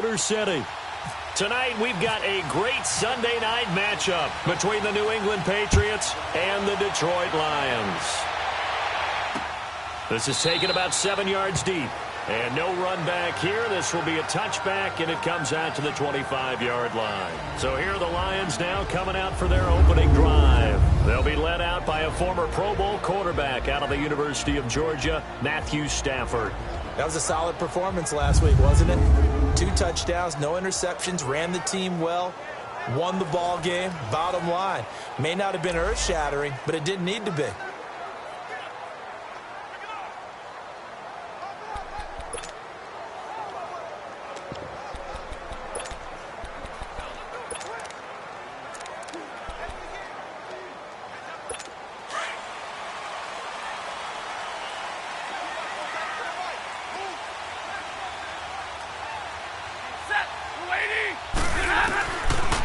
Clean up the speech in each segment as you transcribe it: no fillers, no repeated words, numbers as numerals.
City. Tonight, we've got a great Sunday night matchup between the New England Patriots and the Detroit Lions. This is taken about 7 yards deep. And no run back here. This will be a touchback, and it comes out to the 25-yard line. So here are the Lions now coming out for their opening drive. They'll be led out by a former Pro Bowl quarterback out of the University of Georgia, Matthew Stafford. That was a solid performance last week, wasn't it? 2 touchdowns, no interceptions, ran the team well, won the ball game. Bottom line, may not have been earth-shattering, but it didn't need to be.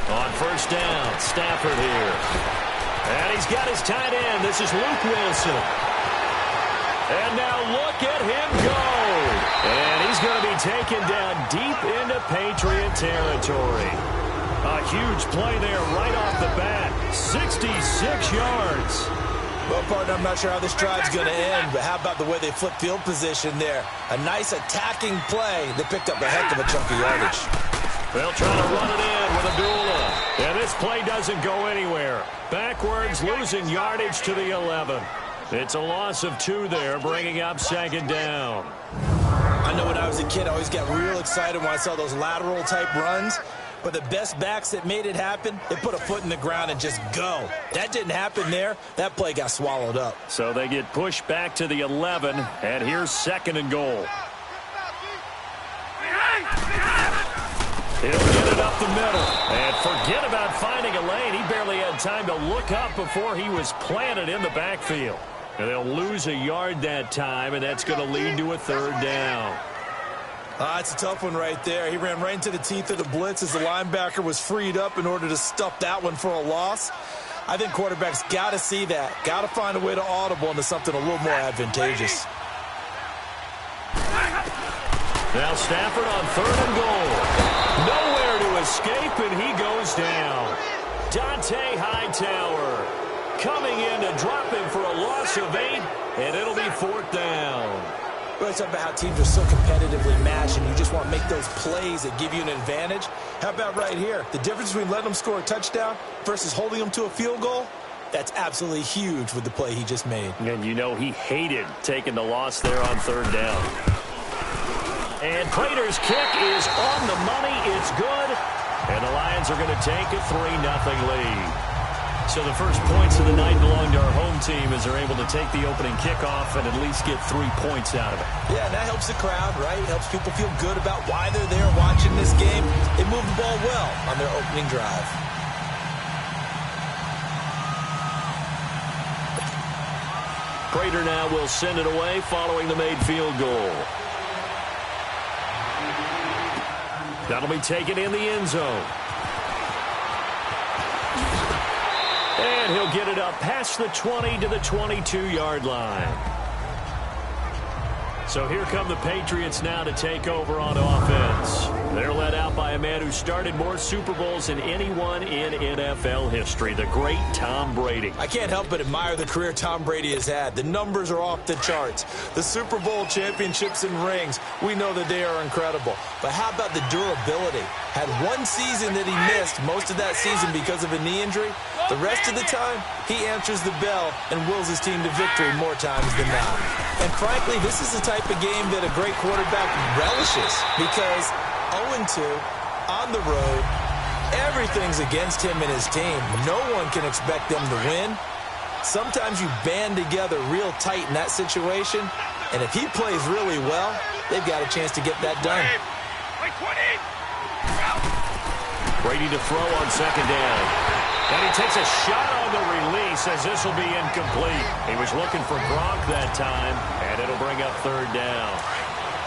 On first down, Stafford here. And he's got his tight end. This is Luke Wilson. And now look at him go. And he's going to be taken down deep into Patriot territory. A huge play there right off the bat. 66 yards. Well, partner, I'm not sure how this drive's going to end, but how about the way they flipped field position there? A nice attacking play that picked up a heck of a chunk of yardage. They'll try to run it in with Abdullah. And this play doesn't go anywhere. Backwards, losing yardage to the 11. It's a loss of 2 there, bringing up second down. I know when I was a kid, I always got real excited when I saw those lateral-type runs. But the best backs that made it happen, they put a foot in the ground and just go. That didn't happen there. That play got swallowed up. So they get pushed back to the 11, and here's second and goal. He'll get it up the middle. And forget about finding a lane. He barely had time to look up before he was planted in the backfield. And they'll lose a yard that time, and that's going to lead to a third down. It's a tough one right there. He ran right into the teeth of the blitz as the linebacker was freed up in order to stuff that one for a loss. I think quarterbacks got to see that. Got to find a way to audible into something a little more advantageous. Now Stafford on third and goal. Nowhere to escape, and he goes down. Dante Hightower coming in to drop him for a loss of 8, and it'll be fourth down. We always talk about how teams are so competitively matched and you just want to make those plays that give you an advantage. How about right here? The difference between letting them score a touchdown versus holding them to a field goal, that's absolutely huge with the play he just made. And you know he hated taking the loss there on third down. And Prater's kick is on the money. It's good. And the Lions are going to take a 3-0 lead. So the first points of the night belong to our home team as they're able to take the opening kickoff and at least get 3 points out of it. Yeah, and that helps the crowd, right? Helps people feel good about why they're there watching this game. They move the ball well on their opening drive. Prater now will send it away following the made field goal. That'll be taken in the end zone. And he'll get it up past the 20 to the 22-yard line. So here come the Patriots now to take over on offense. They're led out by a man who started more Super Bowls than anyone in NFL history, the great Tom Brady. I can't help but admire the career Tom Brady has had. The numbers are off the charts. The Super Bowl championships and rings, we know that they are incredible. But how about the durability? Had one season that he missed, most of that season because of a knee injury. The rest of the time, he answers the bell and wills his team to victory more times than not. And frankly, this is the type of game that a great quarterback relishes because 0-2 on the road, everything's against him and his team. No one can expect them to win. Sometimes you band together real tight in that situation, and if he plays really well, they've got a chance to get that done. Brady to throw on second down. And he takes a shot on the release as this will be incomplete. He was looking for Gronk that time, and it'll bring up third down.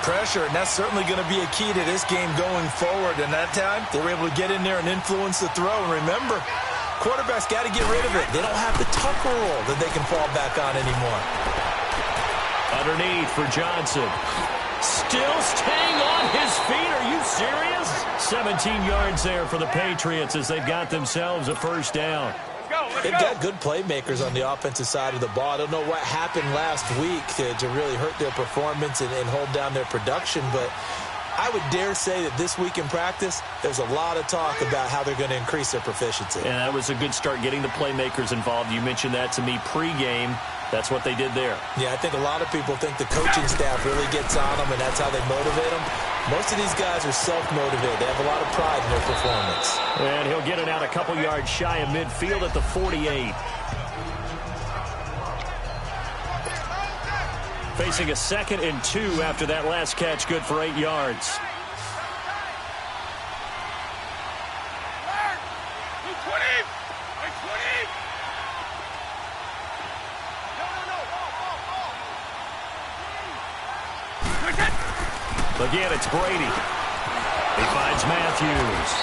Pressure, and that's certainly going to be a key to this game going forward. And that time, they were able to get in there and influence the throw. And remember, quarterbacks got to get rid of it. They don't have the Tucker rule that they can fall back on anymore. Underneath for Johnson. Still staying on on his feet. Are you serious? 17 yards there for the Patriots as they've got themselves a first down. They've got good playmakers on the offensive side of the ball. I don't know what happened last week to really hurt their performance and hold down their production, but I would dare say that this week in practice, there's a lot of talk about how they're going to increase their proficiency. And that was a good start, getting the playmakers involved. You mentioned that to me pregame. That's what they did there. Yeah, I think a lot of people think the coaching staff really gets on them, and that's how they motivate them. Most of these guys are self-motivated. They have a lot of pride in their performance. And he'll get it out a couple yards shy of midfield at the 48. Facing a 2nd and 2 after that last catch, good for 8 yards. Again, it's Brady. He finds Matthews.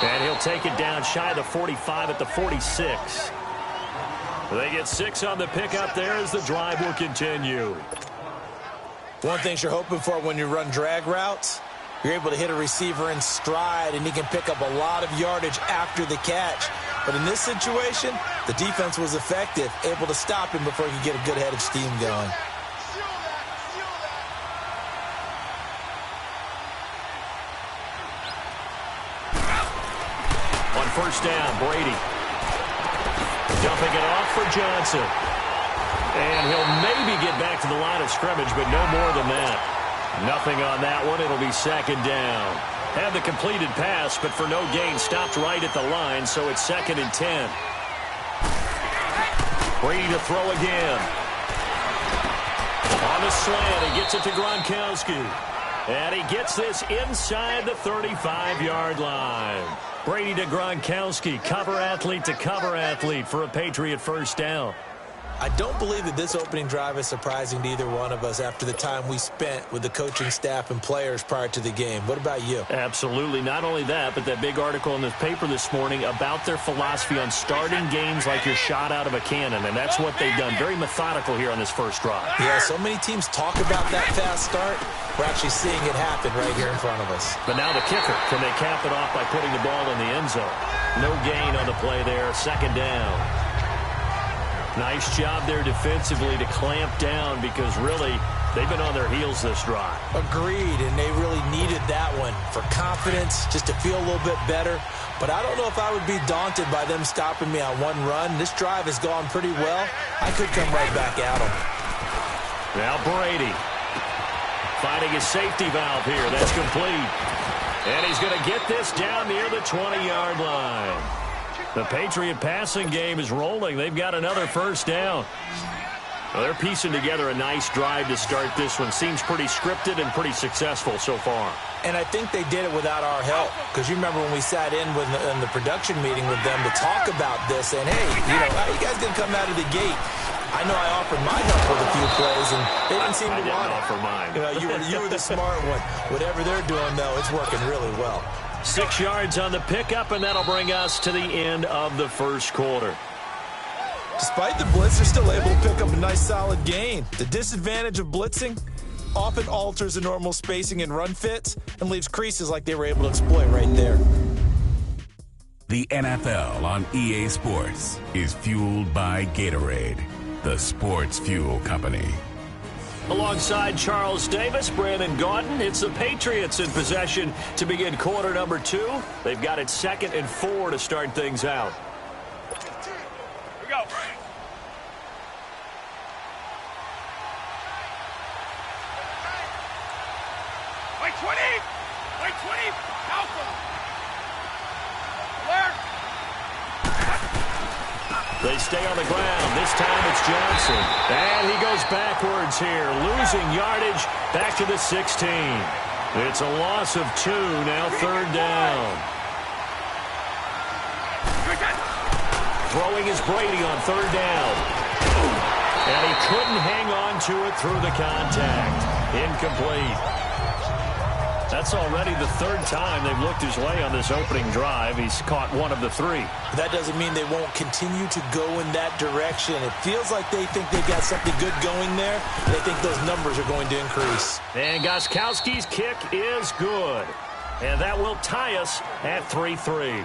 And he'll take it down shy of the 45 at the 46. They get 6 on the pickup there as the drive will continue. One thing you're hoping for when you run drag routes, you're able to hit a receiver in stride, and he can pick up a lot of yardage after the catch. But in this situation, the defense was effective, able to stop him before he could get a good head of steam going. First down, Brady. Dumping it off for Johnson. And he'll maybe get back to the line of scrimmage, but no more than that. Nothing on that one. It'll be 2nd down. Had the completed pass, but for no gain, stopped right at the line, so it's 2nd and 10. Brady to throw again. On the slant, he gets it to Gronkowski. And he gets this inside the 35-yard line. Brady to Gronkowski, cover athlete to cover athlete for a Patriot first down. I don't believe that this opening drive is surprising to either one of us after the time we spent with the coaching staff and players prior to the game. What about you? Absolutely. Not only that, but that big article in the paper this morning about their philosophy on starting games like you're shot out of a cannon, and that's what they've done. Very methodical here on this first drive. Yeah, so many teams talk about that fast start. We're actually seeing it happen right here in front of us. But now the kicker. Can they cap it off by putting the ball in the end zone? No gain on the play there. 2nd down. Nice job there defensively to clamp down because really they've been on their heels this drive. Agreed, and they really needed that one for confidence, just to feel a little bit better. But I don't know if I would be daunted by them stopping me on one run. This drive has gone pretty well. I could come right back at them. Now Brady finding his safety valve here. That's complete. And he's going to get this down near the 20-yard line. The Patriot passing game is rolling. They've got another first down. Well, they're piecing together a nice drive to start this one. Seems pretty scripted and pretty successful so far. And I think they did it without our help. Because you remember when we sat in the production meeting with them to talk about this. And, hey, how you guys going to come out of the gate? I know I offered my help with a few plays, and they didn't seem to want it. Offer mine. You were the smart one. Whatever they're doing, though, it's working really well. 6 yards on the pickup, and that'll bring us to the end of the first quarter. Despite the blitz, they're still able to pick up a nice solid gain. The disadvantage of blitzing often alters the normal spacing and run fits and leaves creases like they were able to exploit right there. The NFL on EA Sports is fueled by Gatorade, the sports fuel company. Alongside Charles Davis, Brandon Gaudin, it's the Patriots in possession to begin quarter number 2. They've got it 2nd and 4 to start things out. Here we go. Wait 20. Wait 20. Alpha. Alert. They stay on the ground. This time it's Johnson. And he goes backwards here, losing yardage back to the 16. It's a loss of 2, now 3rd down. Throwing is Brady on 3rd down. And he couldn't hang on to it through the contact. Incomplete. That's already the third time they've looked his way on this opening drive. He's caught one of the three. That doesn't mean they won't continue to go in that direction. It feels like they think they've got something good going there. They think those numbers are going to increase. And Gostkowski's kick is good. And that will tie us at 3-3.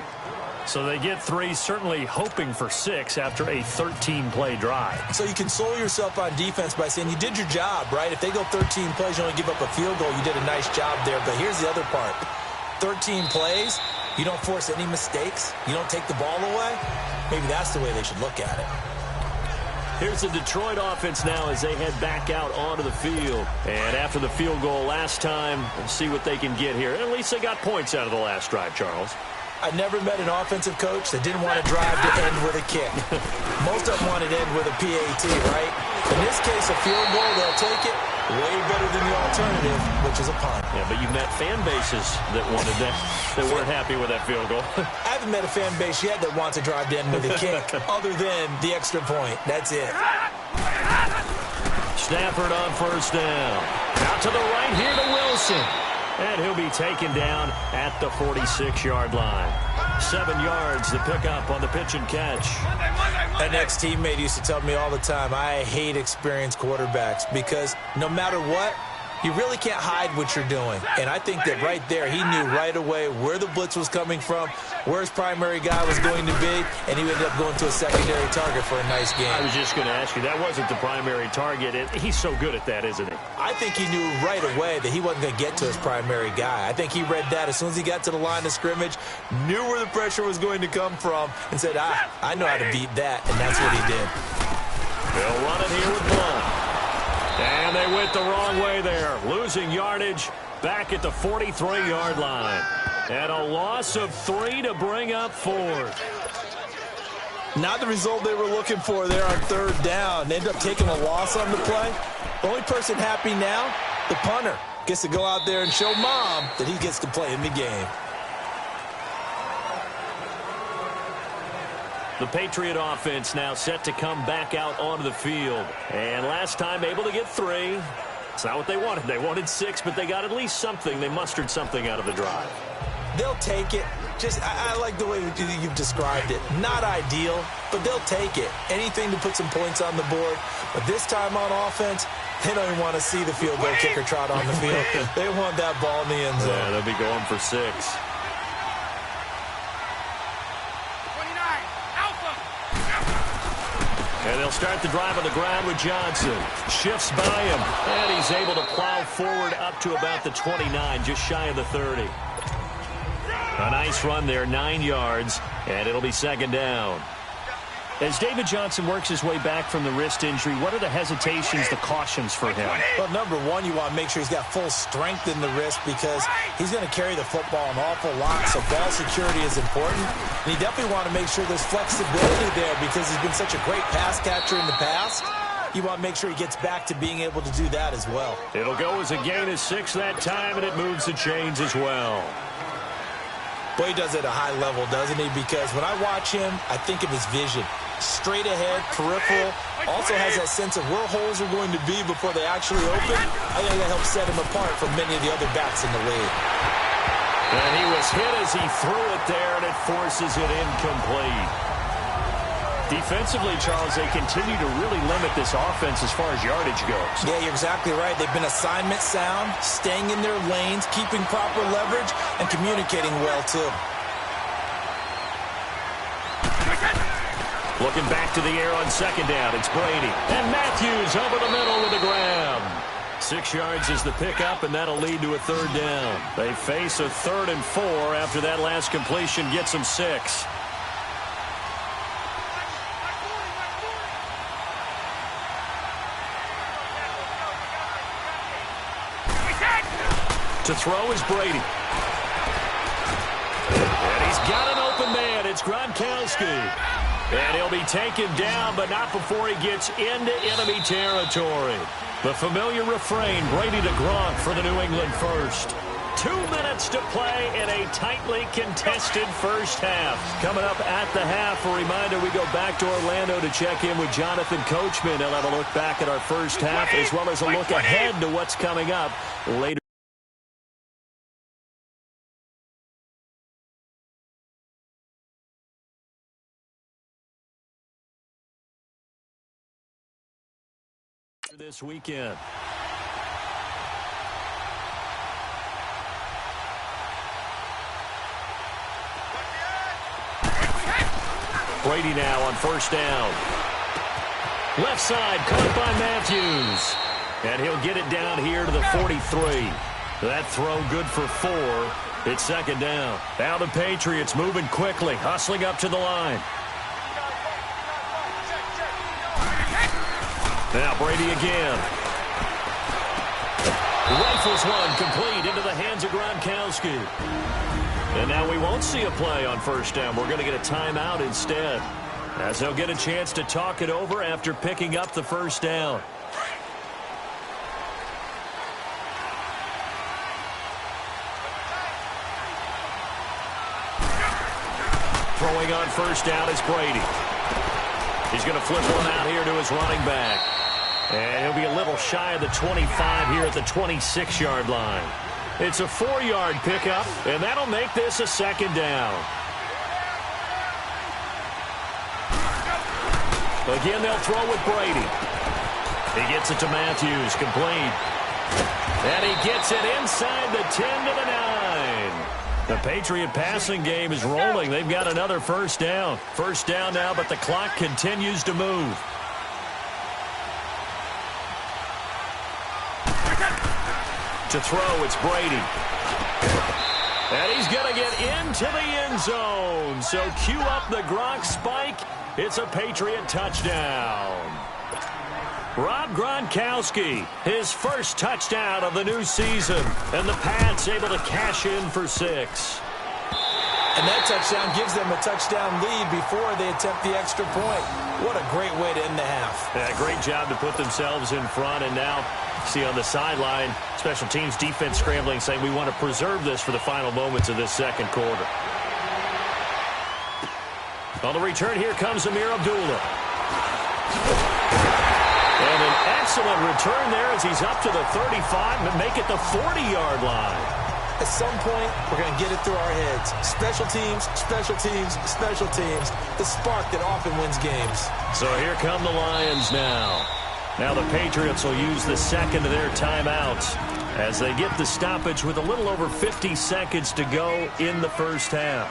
So they get 3, certainly hoping for 6 after a 13-play drive. So you console yourself on defense by saying you did your job, right? If they go 13 plays, you only give up a field goal, you did a nice job there. But here's the other part. 13 plays, you don't force any mistakes, you don't take the ball away. Maybe that's the way they should look at it. Here's the Detroit offense now as they head back out onto the field. And after the field goal last time, we'll see what they can get here. At least they got points out of the last drive, Charles. I never met an offensive coach that didn't want to drive to end with a kick. Most of them wanted to end with a PAT, right? In this case, a field goal, they'll take it. Way better than the alternative, which is a punt. Yeah, but you've met fan bases that wanted that, that weren't happy with that field goal. I haven't met a fan base yet that wants to drive to end with a kick, other than the extra point. That's it. Stafford on first down. Out to the right here to Wilson. And he'll be taken down at the 46-yard line. 7 yards, the pickup on the pitch and catch. An ex-teammate used to tell me all the time, I hate experienced quarterbacks because no matter what, you really can't hide what you're doing. And I think that right there, he knew right away where the blitz was coming from, where his primary guy was going to be, and he ended up going to a secondary target for a nice game. I was just going to ask you, that wasn't the primary target. He's so good at that, isn't he? I think he knew right away that he wasn't going to get to his primary guy. I think he read that as soon as he got to the line of scrimmage, knew where the pressure was going to come from, and said, I know how to beat that, and that's what he did. They'll run it here with Blunt. And they went the wrong way there, losing yardage back at the 43-yard line. And a loss of 3 to bring up 4. Not the result they were looking for there on third down. They ended up taking a loss on the play. The only person happy now, the punter, gets to go out there and show Mom that he gets to play in the game. The Patriot offense now set to come back out onto the field. And last time able to get 3. It's not what they wanted. They wanted 6, but they got at least something. They mustered something out of the drive. They'll take it. I like the way you've described it. Not ideal, but they'll take it. Anything to put some points on the board. But this time on offense, they don't even want to see the field goal kicker trot on the field. They want that ball in the end zone. Yeah, they'll be going for 6. And they'll start the drive on the ground with Johnson. Shifts by him. And he's able to plow forward up to about the 29, just shy of the 30. A nice run there, 9 yards, and it'll be second down. As David Johnson works his way back from the wrist injury, what are the hesitations, the cautions for him? Well, number one, you want to make sure he's got full strength in the wrist because he's going to carry the football an awful lot, so ball security is important. And you definitely want to make sure there's flexibility there because he's been such a great pass catcher in the past. You want to make sure he gets back to being able to do that as well. It'll go as a gain of 6 that time, and it moves the chains as well. Boy, he does it at a high level, doesn't he? Because when I watch him, I think of his vision. Straight ahead, peripheral, also has that sense of where holes are going to be before they actually open. I think that helps set him apart from many of the other backs in the league. And he was hit as he threw it there, and it forces it incomplete. Defensively, Charles, they continue to really limit this offense as far as yardage goes. Yeah, you're exactly right. They've been assignment sound, staying in their lanes, keeping proper leverage, and communicating well, too. Looking back to the air on second down, it's Brady. And Matthews over the middle with the grab. 6 yards is the pickup, and that'll lead to a third down. They face a 3rd and 4 after that last completion gets them 6. To throw is Brady. And he's got an open man. It's Gronkowski. And he'll be taken down, but not before he gets into enemy territory. The familiar refrain, Brady to Gronk for the New England first. 2 minutes to play in a tightly contested first half. Coming up at the half, a reminder, we go back to Orlando to check in with Jonathan Coachman. He'll have a look back at our first half as well as a look ahead to what's coming up later. This weekend. Brady now on first down. Left side caught by Matthews. And he'll get it down here to the 43. That throw good for 4. It's second down. Now the Patriots moving quickly, hustling up to the line. Now Brady again. Rifles one complete into the hands of Gronkowski. And now we won't see a play on first down. We're going to get a timeout instead, as they'll get a chance to talk it over after picking up the first down. Throwing on first down is Brady. He's going to flip one out here to his running back. And he'll be a little shy of the 25 here at the 26-yard line. It's a 4-yard pickup, and that'll make this a second down. Again, they'll throw with Brady. He gets it to Matthews, complete. And he gets it inside the 10 to the 9. The Patriot passing game is rolling. They've got another first down. First down now, but the clock continues to move. To throw, it's Brady. And he's going to get into the end zone. So cue up the Gronk spike. It's a Patriot touchdown. Rob Gronkowski, his first touchdown of the new season. And the Pats able to cash in for 6. And that touchdown gives them a touchdown lead before they attempt the extra point. What a great way to end the half. Yeah, great job to put themselves in front. And now, see on the sideline, special teams defense scrambling, saying we want to preserve this for the final moments of this second quarter. On the return, here comes Amir Abdullah. And an excellent return there as he's up to the 35 and make it the 40-yard line. At some point, we're going to get it through our heads. Special teams, special teams, special teams. The spark that often wins games. So here come the Lions now. Now the Patriots will use the second of their timeouts as they get the stoppage with a little over 50 seconds to go in the first half.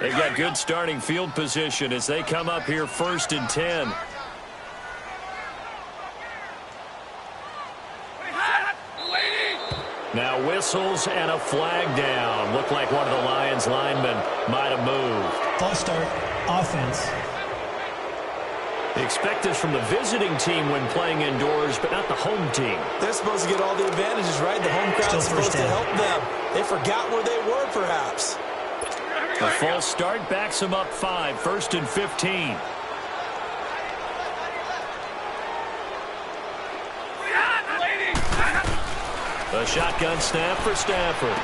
They've got good starting field position as they come up here 1st and 10. Now whistles and a flag down. Looked like one of the Lions linemen might have moved. False start, offense. They expect this from the visiting team when playing indoors, but not the home team. They're supposed to get all the advantages, right? The home crowd's supposed to help them. They forgot where they were, perhaps. A false start backs them up 5, 1st and 15. A shotgun snap for Stafford.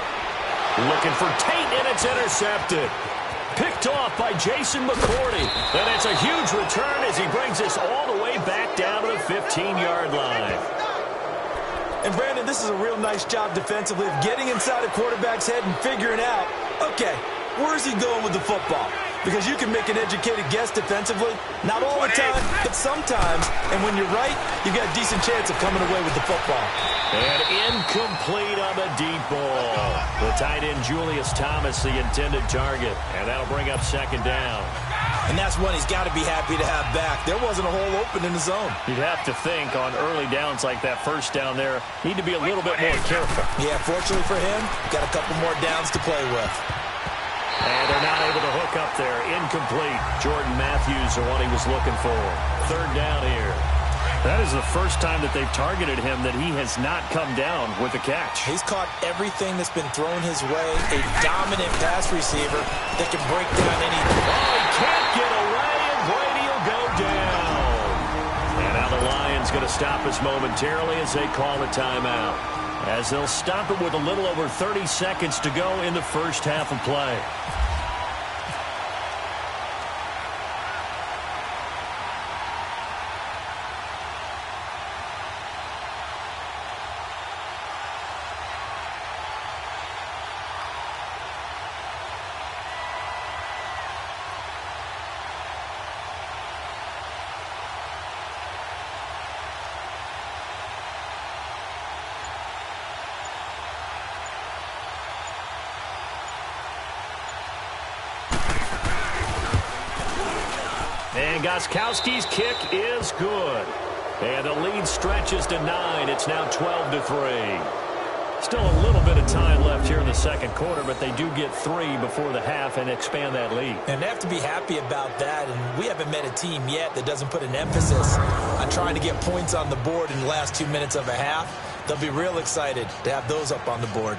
Looking for Tate, and it's intercepted. Picked off by Jason McCourty. And it's a huge return as he brings us all the way back down to the 15-yard line. And, Brandon, this is a real nice job defensively of getting inside a quarterback's head and figuring out, okay, where's he going with the football? Because you can make an educated guess defensively. Not all the time, but sometimes. And when you're right, you've got a decent chance of coming away with the football. And incomplete on the deep ball. The tight end Julius Thomas, the intended target. And that'll bring up second down. And that's one he's got to be happy to have back. There wasn't a hole open in the zone. You'd have to think on early downs like that first down there, need to be a little bit more careful. Yeah, fortunately for him, got a couple more downs to play with. And they're not able to hook up there. Incomplete. Jordan Matthews, the one he was looking for. Third down here. That is the first time that they've targeted him that he has not come down with a catch. He's caught everything that's been thrown his way. A dominant pass receiver that can break down any... Oh, he can't get away, and Brady will go down. And now the Lions going to stop us momentarily as they call a timeout. As they'll stop it with a little over 30 seconds to go in the first half of play. And Gostkowski's kick is good. And the lead stretches to 9. It's now 12-3. Still a little bit of time left here in the second quarter, but they do get 3 before the half and expand that lead. And they have to be happy about that. And we haven't met a team yet that doesn't put an emphasis on trying to get points on the board in the last 2 minutes of a half. They'll be real excited to have those up on the board.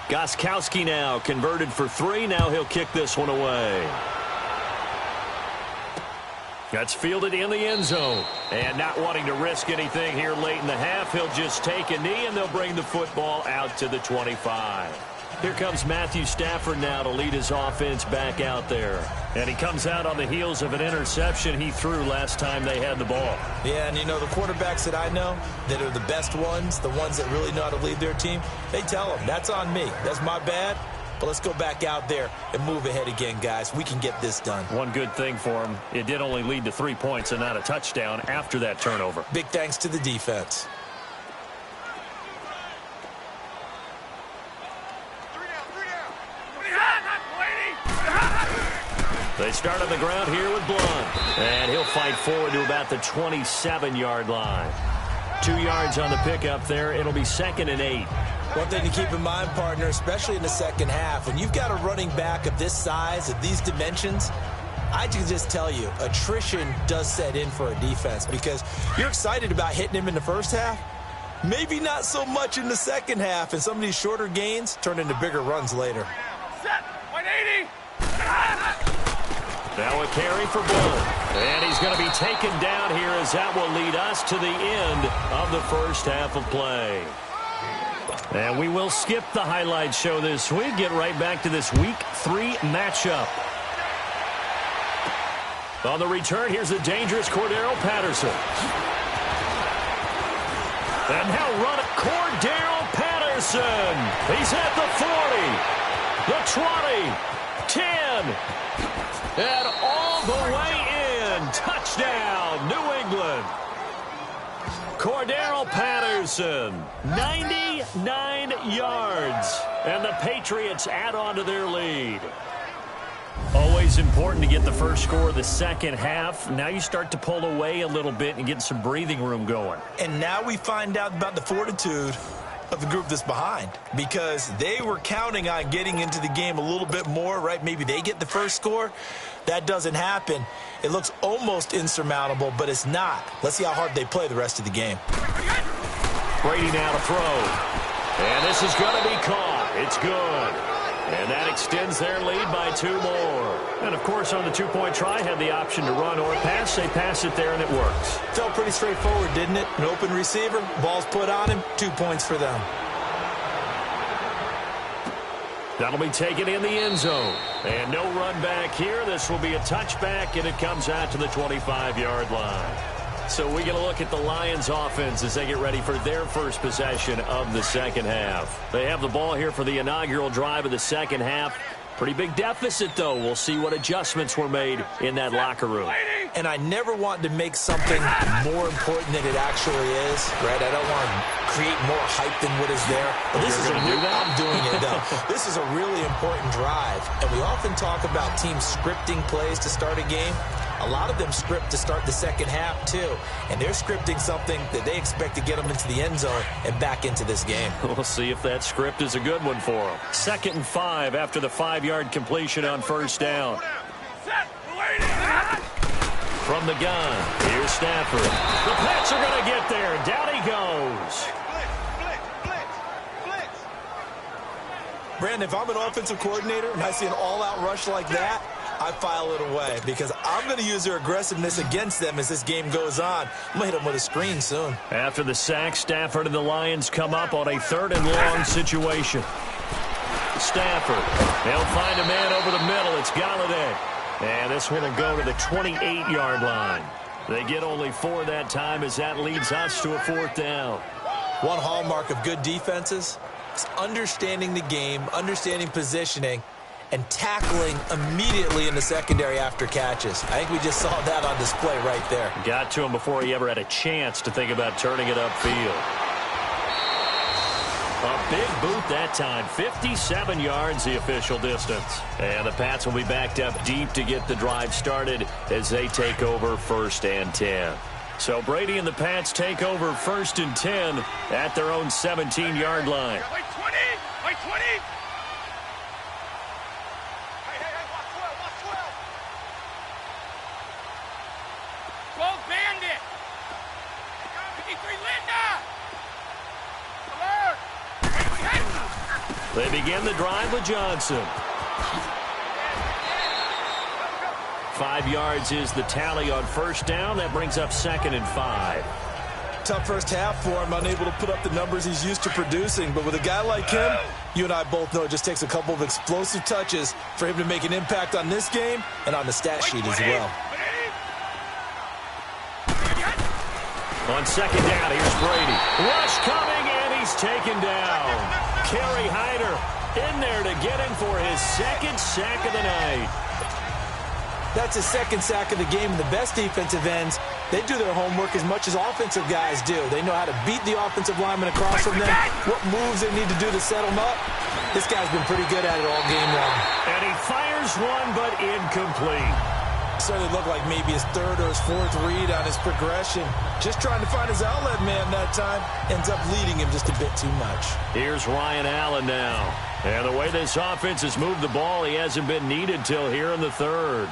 Gostkowski now converted for 3. Now he'll kick this one away. That's fielded in the end zone. And not wanting to risk anything here late in the half, he'll just take a knee and they'll bring the football out to the 25. Here comes Matthew Stafford now to lead his offense back out there. And he comes out on the heels of an interception he threw last time they had the ball. Yeah, and you know, the quarterbacks that I know that are the best ones, the ones that really know how to lead their team, they tell them, that's on me. That's my bad. But let's go back out there and move ahead again, guys. We can get this done. One good thing for him, it did only lead to 3 points and not a touchdown after that turnover. Big thanks to the defense. They start on the ground here with Blunt. And he'll fight forward to about the 27-yard line. 2 yards on the pickup there. It'll be 2nd and 8. One thing to keep in mind, partner, especially in the second half, when you've got a running back of this size, of these dimensions, I can just tell you, attrition does set in for a defense because you're excited about hitting him in the first half. Maybe not so much in the second half, and some of these shorter gains turn into bigger runs later. Set. 180. Now a carry for Bull. And he's going to be taken down here as that will lead us to the end of the first half of play. And we will skip the highlight show this week. Get right back to this Week 3 matchup. On the return, here's the dangerous Cordero Patterson. And now run it, Cordero Patterson. He's at the 40, the 20, 10, and all the way in. Touchdown, New England. Cordero Patterson, 99 yards. And the Patriots add on to their lead. Always important to get the first score of the second half. Now you start to pull away a little bit and get some breathing room going. And now we find out about the fortitude of the group that's behind, because they were counting on getting into the game a little bit more, right? Maybe they get the first score. That doesn't happen. It looks almost insurmountable, but it's not. Let's see how hard they play the rest of the game. Brady now to throw. And this is going to be caught. It's good. And that extends their lead by 2 more. And, of course, on the two-point try, had the option to run or pass. They pass it there, and it works. Felt pretty straightforward, didn't it? An open receiver, ball's put on him, 2 points for them. That'll be taken in the end zone. And no run back here. This will be a touchback, and it comes out to the 25-yard line. So we get a look at the Lions offense as they get ready for their first possession of the second half. They have the ball here for the inaugural drive of the second half. Pretty big deficit, though. We'll see what adjustments were made in that locker room. And I never want to make something more important than it actually is, right? I don't want to create more hype than what is there. But this is I'm doing it, though. This is a really important drive. And we often talk about teams scripting plays to start a game. A lot of them script to start the second half, too. And they're scripting something that they expect to get them into the end zone and back into this game. We'll see if that script is a good one for them. 2nd and 5 after the 5-yard completion on first down. From the gun, here's Stafford. The Pats are going to get there. Down he goes. Brandon, if I'm an offensive coordinator and I see an all-out rush like that, I file it away because I'm going to use their aggressiveness against them as this game goes on. I'm going to hit them with a screen soon. After the sack, Stafford and the Lions come up on a 3rd and long situation. Stafford, they'll find a man over the middle. It's Galladay. And this one will go to the 28-yard line. They get only 4 that time as that leads us to a 4th down. One hallmark of good defenses is understanding the game, understanding positioning, and tackling immediately in the secondary after catches. I think we just saw that on display right there. Got to him before he ever had a chance to think about turning it upfield. A big boot that time. 57 yards the official distance. And the Pats will be backed up deep to get the drive started as they take over 1st and 10. So Brady and the Pats take over 1st and 10 at their own 17-yard line. Wait 20! Wait 20! They begin the drive with Johnson. 5 yards is the tally on first down. That brings up 2nd and 5. Tough first half for him, unable to put up the numbers he's used to producing. But with a guy like him, you and I both know it just takes a couple of explosive touches for him to make an impact on this game and on the stat sheet as well. On 2nd down, here's Brady. Rush coming, and he's taken down. Kerry Hyder in there to get him for his 2nd sack of the night. That's his 2nd sack of the game. And the best defensive ends, they do their homework as much as offensive guys do. They know how to beat the offensive lineman across from them, what moves they need to do to set them up. This guy's been pretty good at it all game long. And he fires one, but incomplete. Certainly looked like maybe his 3rd or his 4th read on his progression. Just trying to find his outlet man that time. Ends up leading him just a bit too much. Here's Ryan Allen now. And the way this offense has moved the ball, he hasn't been needed till here in the 3rd.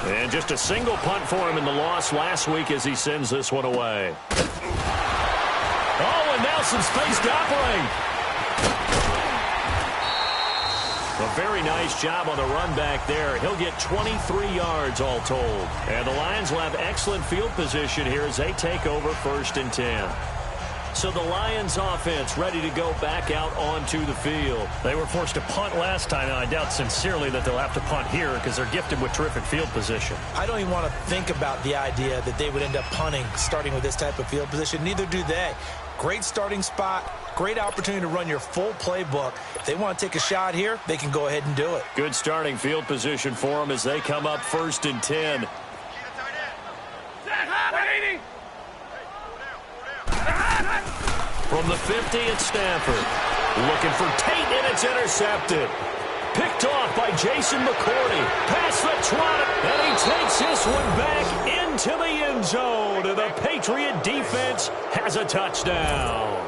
And just a single punt for him in the loss last week as he sends this one away. Oh, and now some space to operate. A very nice job on the run back there. He'll get 23 yards all told. And the Lions will have excellent field position here as they take over 1st and 10. So the Lions offense ready to go back out onto the field. They were forced to punt last time, and I doubt sincerely that they'll have to punt here because they're gifted with terrific field position. I don't even want to think about the idea that they would end up punting starting with this type of field position. Neither do they. Great starting spot, great opportunity to run your full playbook. If they want to take a shot here, they can go ahead and do it. Good starting field position for them as they come up 1st and 10. From the 50, it's Stafford. Looking for Tate, and it's intercepted. Picked off by Jason McCourty. Past the 20, and he takes this one back into the end zone. And the Patriot defense has a touchdown.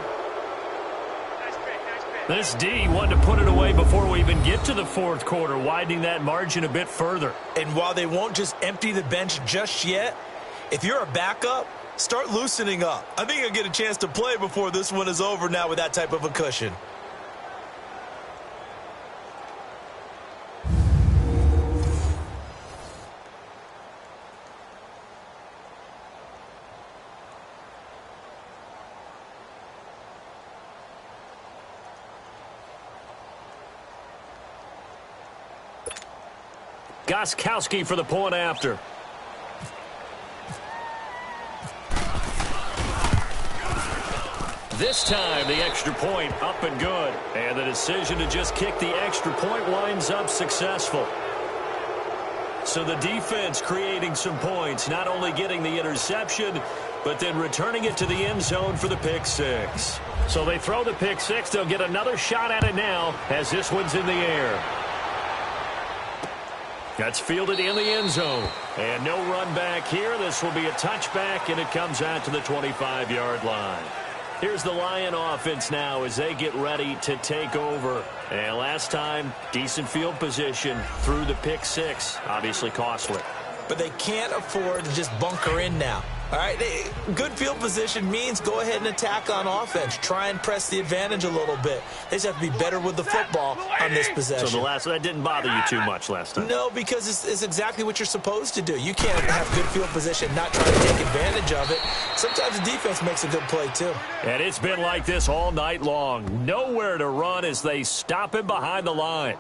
This D wanted to put it away before we even get to the 4th quarter, widening that margin a bit further. And while they won't just empty the bench just yet, if you're a backup, start loosening up. I think you'll get a chance to play before this one is over now with that type of a cushion. Gostkowski for the point after. This time, the extra point up and good. And the decision to just kick the extra point winds up successful. So the defense creating some points, not only getting the interception, but then returning it to the end zone for the pick six. So they throw the pick six. They'll get another shot at it now as this one's in the air. That's fielded in the end zone. And no run back here. This will be a touchback, and it comes out to the 25-yard line. Here's the Lion offense now as they get ready to take over. And last time, decent field position through the pick six. Obviously costly. But they can't afford to just bunker in now. All right, good field position means go ahead and attack on offense. Try and press the advantage a little bit. They just have to be better with the football on this possession. So that didn't bother you too much last time? No, because it's exactly what you're supposed to do. You can't have good field position, not try to take advantage of it. Sometimes the defense makes a good play, too. And it's been like this all night long. Nowhere to run as they stop him behind the line.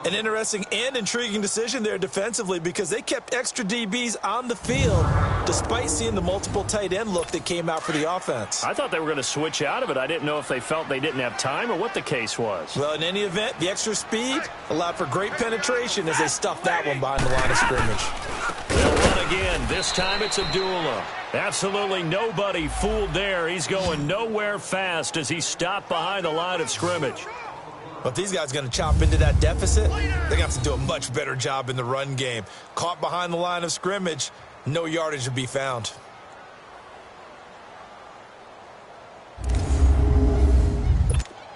An interesting and intriguing decision there defensively because they kept extra DBs on the field despite seeing the multiple tight end look that came out for the offense. I thought they were going to switch out of it. I didn't know if they felt they didn't have time or what the case was. Well, in any event, the extra speed allowed for great penetration as they stuffed that one behind the line of scrimmage. They'll run again. This time it's Abdullah. Absolutely nobody fooled there. He's going nowhere fast as he stopped behind the line of scrimmage. But these guys are going to chop into that deficit. They're going to have to do a much better job in the run game. Caught behind the line of scrimmage, no yardage to be found.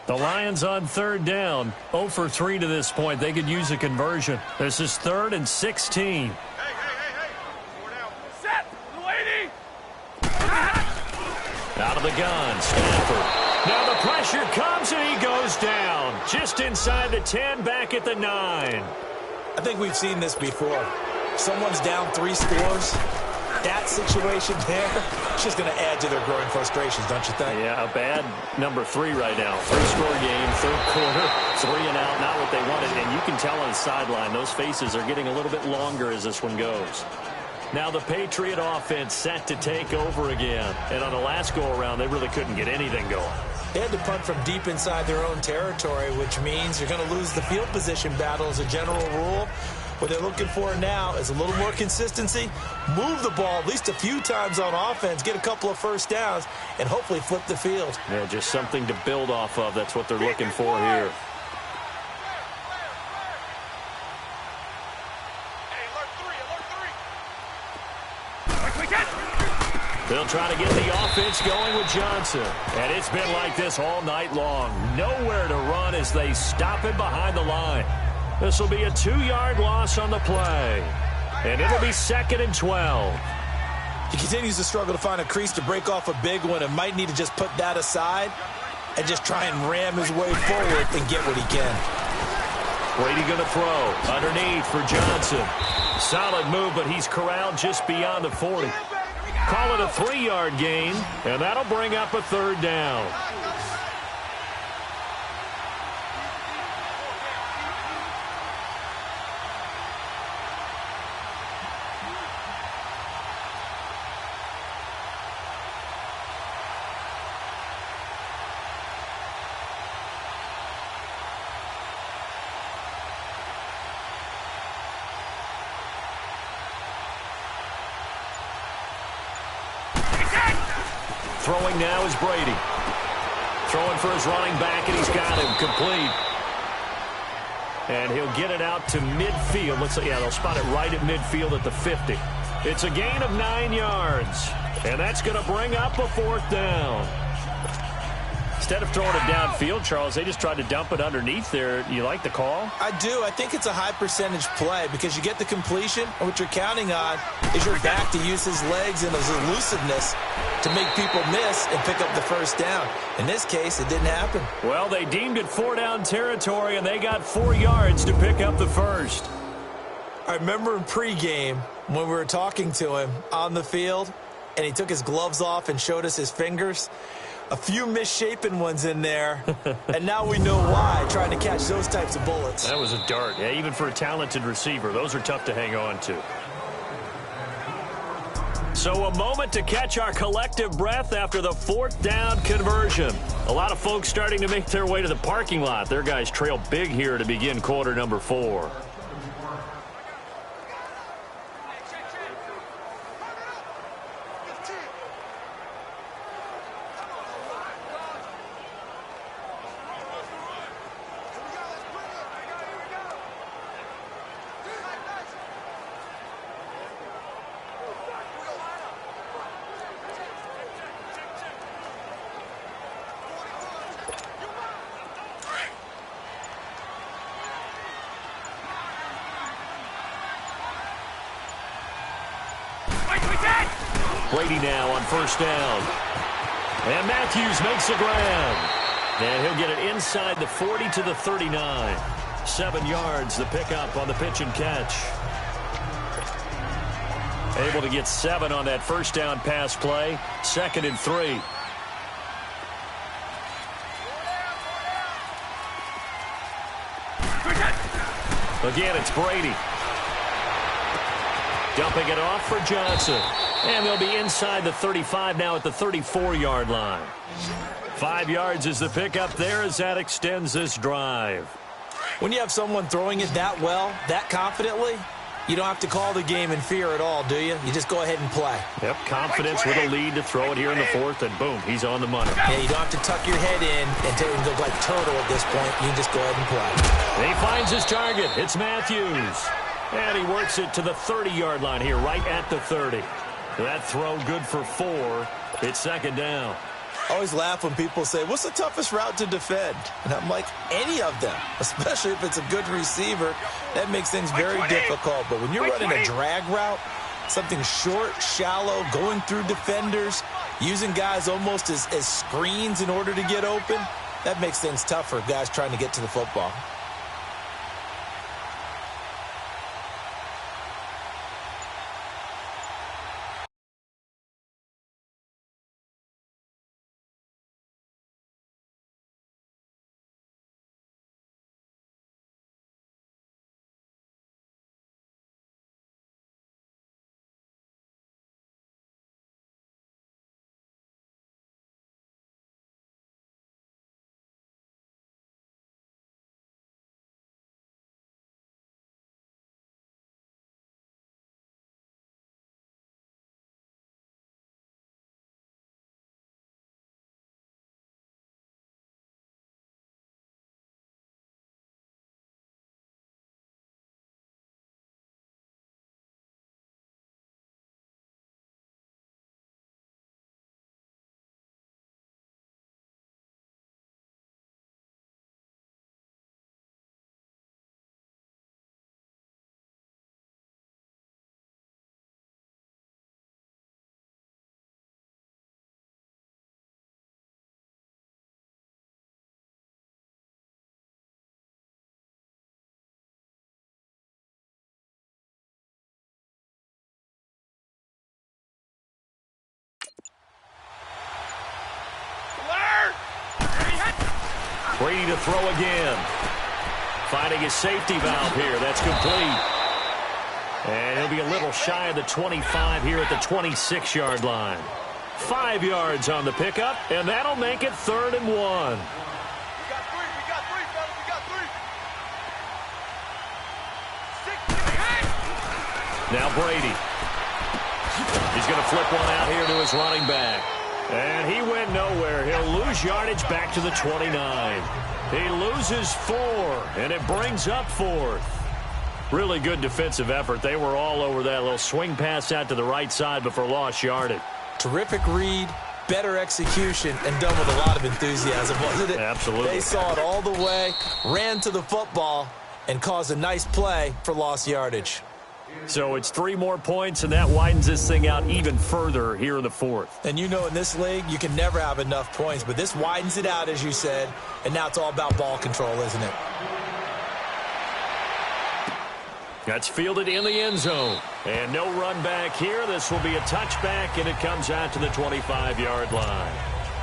The Lions on 3rd down. 0 for 3 to this point. They could use a conversion. This is 3rd and 16. Hey. Set. Lady. Out of the gun, Stafford. Now the pressure comes and he goes down. Just inside the 10, back at the 9. I think we've seen this before. Someone's down 3 scores. That situation there, it's just going to add to their growing frustrations, don't you think? Yeah, a bad number 3 right now. 3-score game, 3rd quarter, 3 and out, not what they wanted. And you can tell on the sideline, those faces are getting a little bit longer as this one goes. Now the Patriot offense set to take over again. And on the last go-around, they really couldn't get anything going. They had to punt from deep inside their own territory, which means you're going to lose the field position battle as a general rule. What they're looking for now is a little more consistency, move the ball at least a few times on offense, get a couple of first downs, and hopefully flip the field. Yeah, just something to build off of. That's what they're looking for here. They'll try to get the offense going with Johnson. And it's been like this all night long. Nowhere to run as they stop him behind the line. This will be a 2-yard loss on the play. And it'll be 2nd and 12. He continues to struggle to find a crease to break off a big one and might need to just put that aside and just try and ram his way forward and get what he can. Brady going to throw. Underneath for Johnson. Solid move, but he's corralled just beyond the 40. Call it a 3-yard gain, and that'll bring up a third down. Throwing now is Brady. Throwing for his running back, and he's got him complete. And he'll get it out to midfield. Looks like, yeah, they'll spot it right at midfield at the 50. It's a gain of 9 yards. And that's going to bring up a fourth down. Instead of throwing it downfield, Charles, they just tried to dump it underneath there. You like the call? I do. I think it's a high percentage play because you get the completion, and what you're counting on is your back to use his legs and his elusiveness to make people miss and pick up the first down. In this case, it didn't happen. Well, they deemed it 4-down territory, and they got 4 yards to pick up the first. I remember in pregame when we were talking to him on the field, and he took his gloves off and showed us his fingers. A few misshapen ones in there, and now we know why, trying to catch those types of bullets. That was a dart. Yeah, even for a talented receiver, those are tough to hang on to. So a moment to catch our collective breath after the fourth down conversion. A lot of folks starting to make their way to the parking lot. Their guys trail big here to begin quarter number 4. Brady now on first down. And Matthews makes the grab. And he'll get it inside the 40 to the 39. 7 yards, the pickup on the pitch and catch. Able to get 7 on that first down pass play. 2nd and 3. Again, it's Brady. Dumping it off for Johnson. And they'll be inside the 35 now at the 34-yard line. 5 yards is the pickup there as that extends this drive. When you have someone throwing it that well, that confidently, you don't have to call the game in fear at all, do you? You just go ahead and play. Yep, confidence with a lead to throw it here in the 4th, and boom, he's on the money. Yeah, you don't have to tuck your head in and look like turtle at this point. You can just go ahead and play. And he finds his target. It's Matthews. And he works it to the 30-yard line here, right at the 30. That throw good for 4. It's 2nd down. I always laugh when people say, what's the toughest route to defend? And I'm like, any of them, especially if it's a good receiver. That makes things very difficult. But when you're running a drag route, something short, shallow, going through defenders, using guys almost as screens in order to get open, that makes things tough for guys trying to get to the football. Brady to throw again. Finding his safety valve here. That's complete. And he'll be a little shy of the 25 here at the 26-yard line. 5 yards on the pickup, and that'll make it 3rd and 1. We got three, fellas. We got three. 6, 8. Now Brady. He's going to flip one out here to his running back. And he went nowhere. He'll lose yardage back to the 29. He loses 4, and it brings up 4th. Really good defensive effort. They were all over that little swing pass out to the right side before lost yardage. Terrific read, better execution, and done with a lot of enthusiasm, wasn't it? Absolutely. They saw it all the way, ran to the football, and caused a nice play for lost yardage. So it's 3 more points, and that widens this thing out even further here in the 4th. And you know in this league, you can never have enough points, but this widens it out, as you said, and now it's all about ball control, isn't it? That's fielded in the end zone. And no run back here. This will be a touchback, and it comes out to the 25-yard line.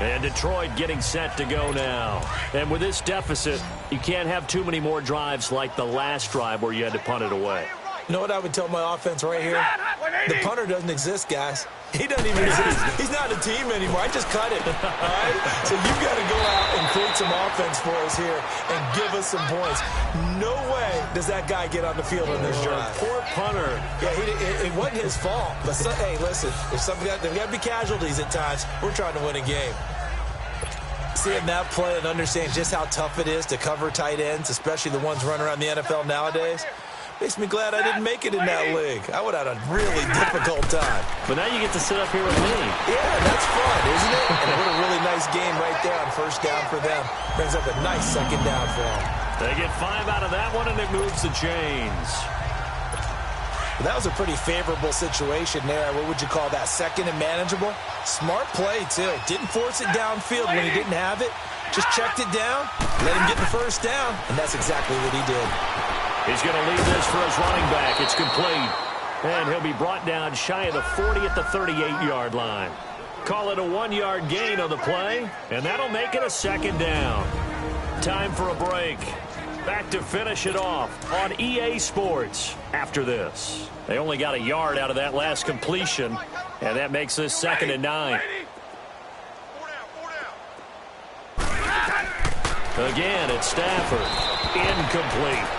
And Detroit getting set to go now. And with this deficit, you can't have too many more drives like the last drive where you had to punt it away. You know what I would tell my offense right here? The punter doesn't exist, guys. He doesn't even exist. He's not a team anymore. I just cut it. All right? So you've got to go out and create some offense for us here and give us some points. No way does that guy get on the field on this drive. Poor punter. Yeah, it wasn't his fault. But, hey, listen, if there's got to be casualties at times. We're trying to win a game. Seeing that play and understanding just how tough it is to cover tight ends, especially the ones running around the NFL nowadays, makes me glad I didn't make it in that league. I would have had a really difficult time. But now you get to sit up here with me. Yeah, that's fun, isn't it? And what a really nice game right there on first down for them. Brings up a nice second down for them. They get 5 out of that one, and it moves the chains. Well, that was a pretty favorable situation there. What would you call that? Second and manageable? Smart play, too. Didn't force it downfield when he didn't have it. Just checked it down, let him get the first down, and that's exactly what he did. He's going to leave this for his running back. It's complete. And he'll be brought down shy of the 40 at the 38-yard line. Call it a 1-yard gain on the play, and that'll make it a second down. Time for a break. Back to finish it off on EA Sports after this. They only got a yard out of that last completion, and that makes this 2nd and 9. Again, it's Stafford. Incomplete.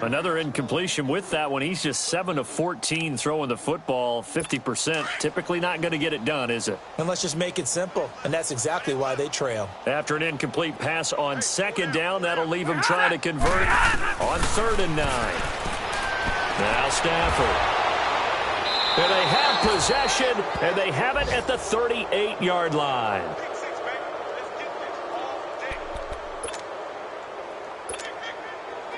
Another incompletion with that one. He's just 7 of 14 throwing the football, 50%. Typically not going to get it done, is it? And let's just make it simple, and that's exactly why they trail. After an incomplete pass on 2nd down, that'll leave him trying to convert on 3rd and 9. Now Stafford. And they have possession, and they have it at the 38-yard line.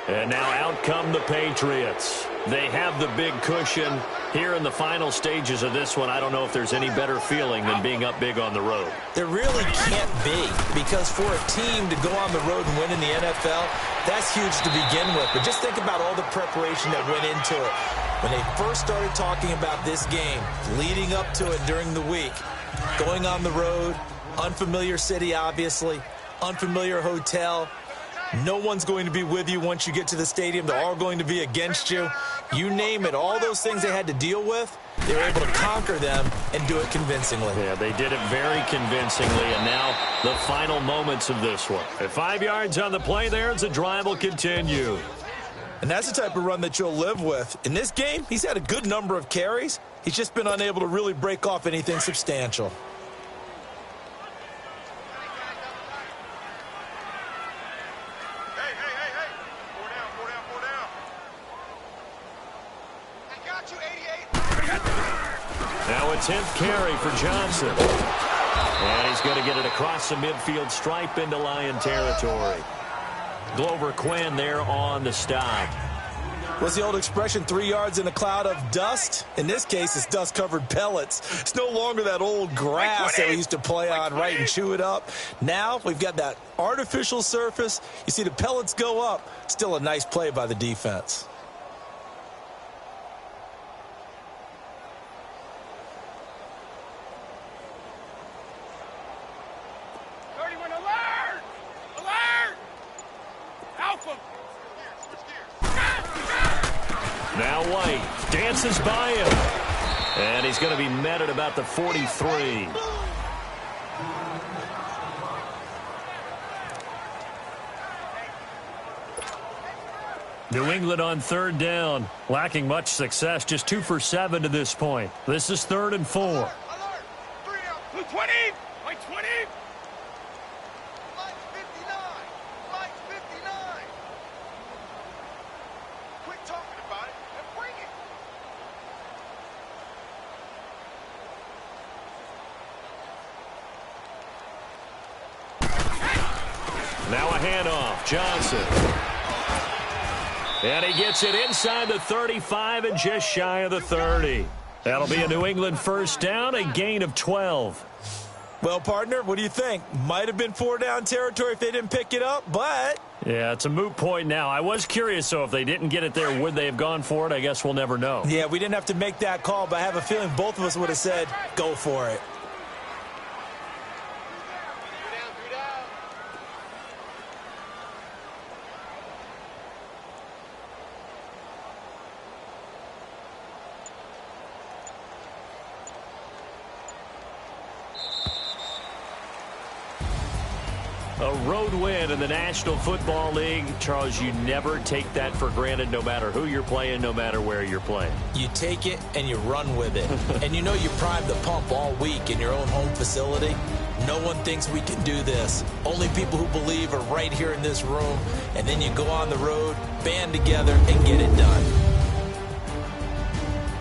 And now out come the Patriots. They have the big cushion here in the final stages of this one. I don't know if there's any better feeling than being up big on the road. There really can't be, because for a team to go on the road and win in the NFL, that's huge to begin with. But just think about all the preparation that went into it. When they first started talking about this game, leading up to it during the week, going on the road, unfamiliar city, obviously, unfamiliar hotel. No one's going to be with you once you get to the stadium. They're all going to be against you. You name it, all those things they had to deal with, they were able to conquer them and do it convincingly. Yeah, they did it very convincingly, and now the final moments of this one. At 5 yards on the play there, as the drive will continue. And that's the type of run that you'll live with. In this game, he's had a good number of carries. He's just been unable to really break off anything substantial. Now a 10th carry for Johnson. And he's going to get it across the midfield stripe into Lion territory. Glover Quinn there on the stop. What's the old expression, 3 yards in a cloud of dust? In this case, it's dust-covered pellets. It's no longer that old grass that we used to play on, right, and chew it up. Now we've got that artificial surface. You see the pellets go up. Still a nice play by the defense. passes by him. And he's going to be met at about the 43. New England on third down, lacking much success, just 2 for 7 to this point. This is 3rd and 4. Alert! 3 down. 20! Like 20! Like 59! Like 59! Quit talking about it and bring it! Now a handoff. Johnson. And he gets it inside the 35 and just shy of the 30. That'll be a New England first down, a gain of 12. Well, partner, what do you think? Might have been 4-down territory if they didn't pick it up, but... Yeah, it's a moot point now. I was curious, so if they didn't get it there, would they have gone for it? I guess we'll never know. Yeah, we didn't have to make that call, but I have a feeling both of us would have said, go for it. A road win in the National Football League. Charles, you never take that for granted no matter who you're playing, no matter where you're playing. You take it and you run with it. And you know you primed the pump all week in your own home facility. No one thinks we can do this. Only people who believe are right here in this room. And then you go on the road, band together, and get it done.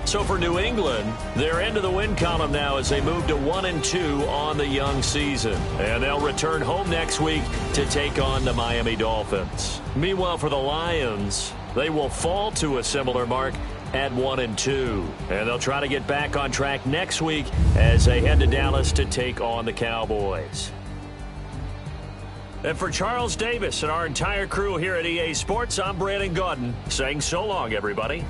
So for New England, they're into the win column now as they move to 1-2 on the young season. And they'll return home next week to take on the Miami Dolphins. Meanwhile, for the Lions, they will fall to a similar mark at 1-2. And they'll try to get back on track next week as they head to Dallas to take on the Cowboys. And for Charles Davis and our entire crew here at EA Sports, I'm Brandon Gaudin saying so long, everybody.